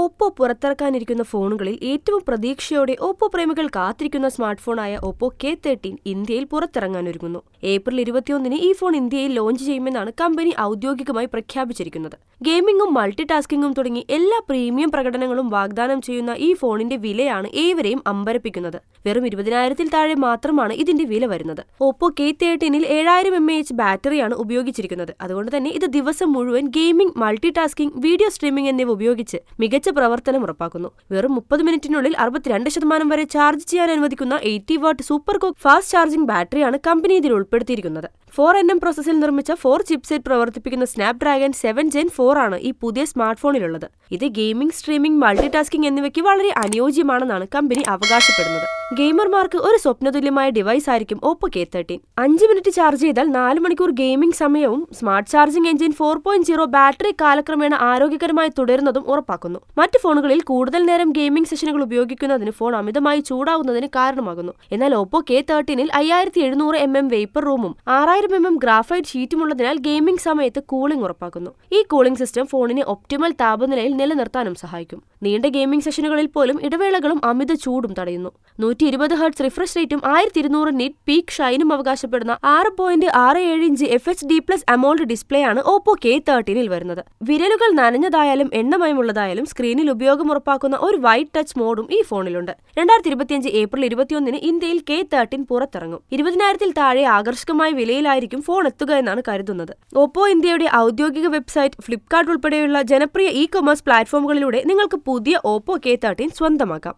Oppo പുറത്തിറക്കാനിരിക്കുന്ന ഫോണുകളിൽ ഏറ്റവും പ്രതീക്ഷയോടെ ഓപ്പോ പ്രേമികൾ കാത്തിരിക്കുന്ന സ്മാർട്ട് ഫോണായ ഓപ്പോ K13 ഇന്ത്യയിൽ പുറത്തിറങ്ങാനൊരുങ്ങുന്നു. ഏപ്രിൽ 21-ന് ഈ ഫോൺ ഇന്ത്യയിൽ ലോഞ്ച് ചെയ്യുമെന്നാണ് കമ്പനി ഔദ്യോഗികമായി പ്രഖ്യാപിച്ചിരിക്കുന്നത്. ഗെയിമിംഗും മൾട്ടി ടാസ്കിംഗും തുടങ്ങി എല്ലാ പ്രീമിയം പ്രകടനങ്ങളും വാഗ്ദാനം ചെയ്യുന്ന ഈ ഫോണിന്റെ വിലയാണ് ഏവരെയും അമ്പരപ്പിക്കുന്നത്. വെറും 20,000-ൽ താഴെ മാത്രമാണ് ഇതിന്റെ വില വരുന്നത്. ഓപ്പോ K13-ൽ 7000 mAh ബാറ്ററിയാണ് ഉപയോഗിച്ചിരിക്കുന്നത്. അതുകൊണ്ട് തന്നെ ഇത് ദിവസം മുഴുവൻ gaming, multi tasking, video streaming എന്നിവ ഉപയോഗിച്ച് മികച്ച പ്രവർത്തനം ഉറപ്പാക്കുന്നു. വെറും 30 മിനിറ്റിനുള്ളിൽ 62% വരെ ചാർജ് ചെയ്യാൻ അനുവദിക്കുന്ന 80 വാട്ട് സൂപ്പർ കോക്ക് ഫാസ്റ്റ് ചാർജിംഗ് ബാറ്ററിയാണ് കമ്പനി ഇതിൽ ഉൾപ്പെടുത്തിയിരിക്കുന്നത്. 4nm പ്രോസസ്സിൽ നിർമ്മിച്ച 4 ചിപ്സെറ്റ് പ്രവർത്തിപ്പിക്കുന്ന സ്നാപ്ഡ്രാഗൺ 7 Gen 4 ആണ് ഈ പുതിയ സ്മാർട്ട് ഫോണിലുള്ളത്. ഇത് ഗെയിമിംഗ്, സ്ട്രീമിംഗ്, മൾട്ടി ടാസ്കിംഗ് എന്നിവയ്ക്ക് വളരെ അനുയോജ്യമാണെന്നാണ് കമ്പനി അവകാശപ്പെടുന്നത്. ഗെയിമർമാർക്ക് ഒരു സ്വപ്നതുല്യമായ ഡിവൈസ് ആയിരിക്കും ഓപ്പോ K13. 5 മിനിറ്റ് ചാർജ് ചെയ്താൽ 4 മണിക്കൂർ ഗെയിമിംഗ് സമയവും സ്മാർട്ട് ചാർജിംഗ് എഞ്ചിൻ 4.0 ബാറ്ററി കാലക്രമേണ ആരോഗ്യകരമായി തുടരുന്നതും ഉറപ്പാക്കുന്നു. മറ്റ് ഫോണുകളിൽ കൂടുതൽ നേരം ഗെയിമിംഗ് സെഷനുകൾ ഉപയോഗിക്കുന്നതിന് ഫോൺ അമിതമായി ചൂടാവുന്നതിന് കാരണമാകുന്നു. എന്നാൽ ഓപ്പോ K13-ൽ 5700 mm വേപ്പർ റൂമും 6000 mm ഗ്രാഫൈറ്റ് ഷീറ്റുമുള്ളതിനാൽ ഗെയിമിംഗ് സമയത്ത് കൂളിംഗ് ഉറപ്പാക്കുന്നു. ഈ കൂളിംഗ് സിസ്റ്റം ഫോണിനെ ഒപ്റ്റിമൽ താപനിലയിൽ നിലനിർത്താനും സഹായിക്കും. നീണ്ട ഗെയിമിംഗ് സെഷനുകളിൽ പോലും ഇടവേളകളും അമിത ചൂടും തടയുന്നു. 120 Hz റിഫ്രഷ് റേറ്റും 1200 നിറ്റ് പീക്ക് ഷൈനും അവകാശപ്പെടുന്ന 6.67 ഇഞ്ച് FHD+ AMOLED ഡിസ്പ്ലേ ആണ് ഓപ്പോ K13-ൽ വരുന്നത്. വിരലുകൾ നനഞ്ഞതായാലും എണ്ണമയമുള്ളതായാലും സ്ക്രീനിൽ ഉപയോഗം ഉറപ്പാക്കുന്ന ഒരു വൈറ്റ് ടച്ച് മോഡും ഈ ഫോണിലുണ്ട്. 2025 ഏപ്രിൽ 21-ന് ഇന്ത്യയിൽ K13 പുറത്തിറങ്ങും. 20,000-ൽ താഴെ ആകർഷകമായ വിലയിലായിരിക്കും ഫോൺ എത്തുക എന്നാണ് കരുതുന്നത്. ഓപ്പോ ഇന്ത്യയുടെ ഔദ്യോഗിക വെബ്സൈറ്റ്, ഫ്ലിപ്കാർട്ട് ഉൾപ്പെടെയുള്ള ജനപ്രിയ ഇ-കൊമേഴ്സ് പ്ലാറ്റ്ഫോമുകളിലൂടെ നിങ്ങൾക്ക് പുതിയ ഓപ്പോ K13 സ്വന്തമാക്കാം.